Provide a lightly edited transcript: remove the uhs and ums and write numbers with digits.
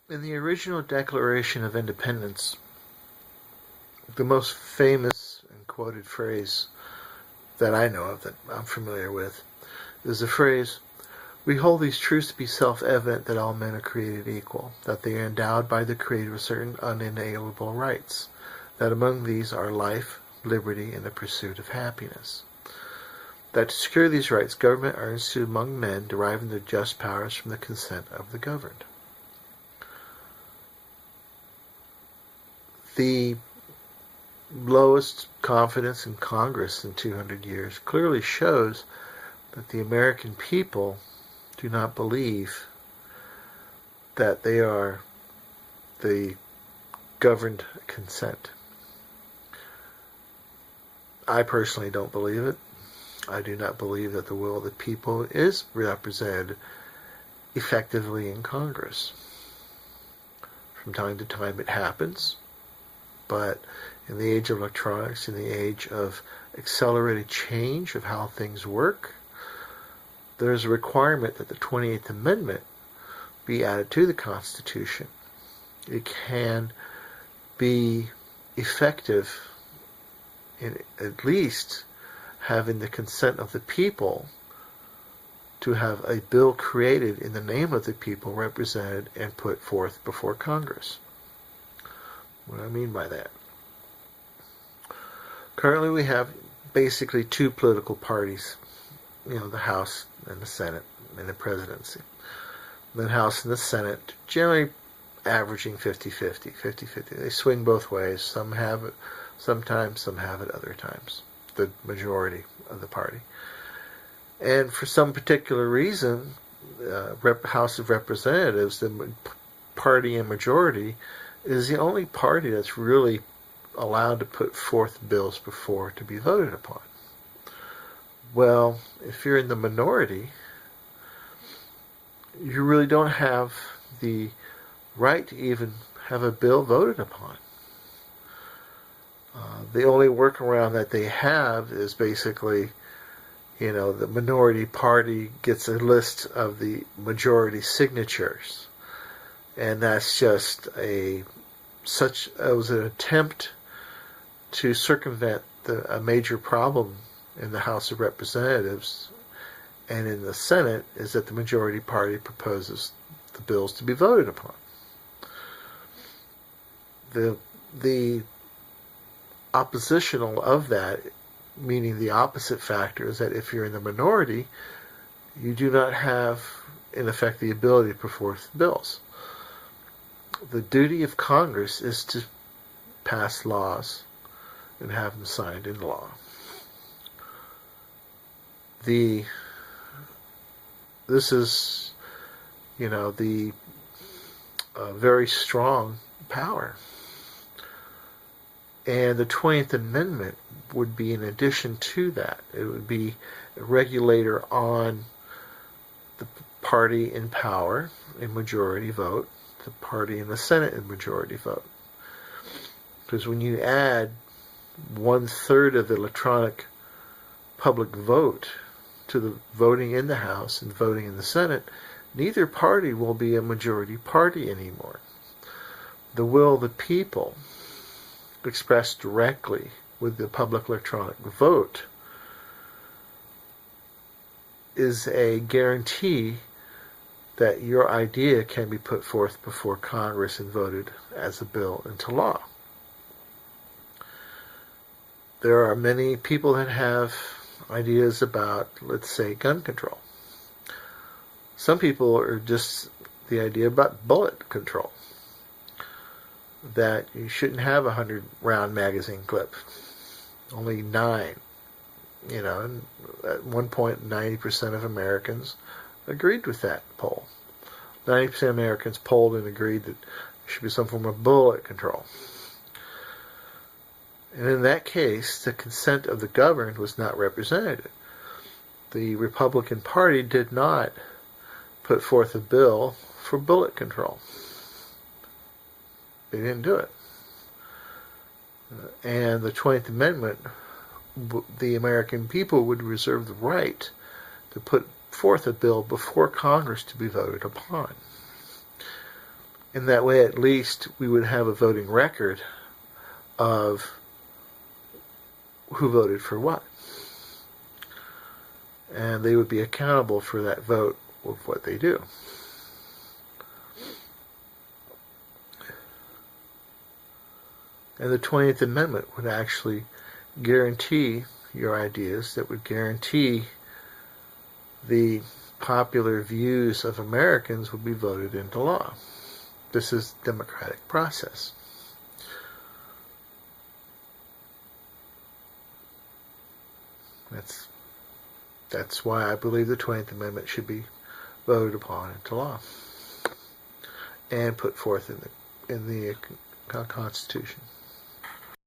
In the original Declaration of Independence, the most famous and quoted phrase that I know of, that I'm familiar with, is the phrase, "We hold these truths to be self-evident that all men are created equal, that they are endowed by the Creator with certain unalienable rights, that among these are life, liberty, and the pursuit of happiness. That to secure these rights, government are instituted among men, deriving their just powers from the consent of the governed." The lowest confidence in Congress in 200 years clearly shows that the American people do not believe that they are the governed consent. I personally don't believe it. I do not believe that the will of the people is represented effectively in Congress. From time to time it happens, but in the age of electronics, in the age of accelerated change of how things work, there's a requirement that the 28th Amendment be added to the Constitution. It can be effective in at least having the consent of the people to have a bill created in the name of the people represented and put forth before Congress. What do I mean by that? Currently we have basically two political parties, the House and the Senate and the presidency. The House and the Senate generally averaging 50-50, 50-50. They swing both ways. Some have it sometimes, some have it other times. The majority of the party. And for some particular reason, House of Representatives, the party in majority, is the only party that's really allowed to put forth bills before to be voted upon. Well, if you're in the minority, you really don't have the right to even have a bill voted upon. The only workaround that they have is basically, the minority party gets a list of the majority signatures. And that's just it was an attempt to circumvent a major problem in the House of Representatives and in the Senate, is that the majority party proposes the bills to be voted upon. The oppositional of that, meaning the opposite factor, is that if you're in the minority, you do not have, in effect, the ability to put forth bills. The duty of Congress is to pass laws and have them signed into law. This is, the very strong power. And the 20th Amendment would be in addition to that. It would be a regulator on the party in power in majority vote, the party in the Senate in majority vote. Because when you add 1/3 of the electronic public vote to the voting in the House and voting in the Senate, neither party will be a majority party anymore. The will of the people, expressed directly with the public electronic vote, is a guarantee that your idea can be put forth before Congress and voted as a bill into law. There are many people that have ideas about, let's say, gun control. Some people are just the idea about bullet control. That you shouldn't have a 100-round magazine clip. Only 9. And at one point, 90% of Americans agreed with that poll. 90% of Americans polled and agreed that there should be some form of bullet control. And in that case, the consent of the governed was not represented. The Republican Party did not put forth a bill for bullet control. They didn't do it. And the 20th Amendment, the American people would reserve the right to put forth a bill before Congress to be voted upon. In that way, at least, we would have a voting record of who voted for what. And they would be accountable for that vote of what they do. And the 20th Amendment would actually guarantee your ideas, that would guarantee the popular views of Americans would be voted into law. This is the democratic process. That's why I believe the 20th Amendment should be voted upon into law and put forth in the Constitution.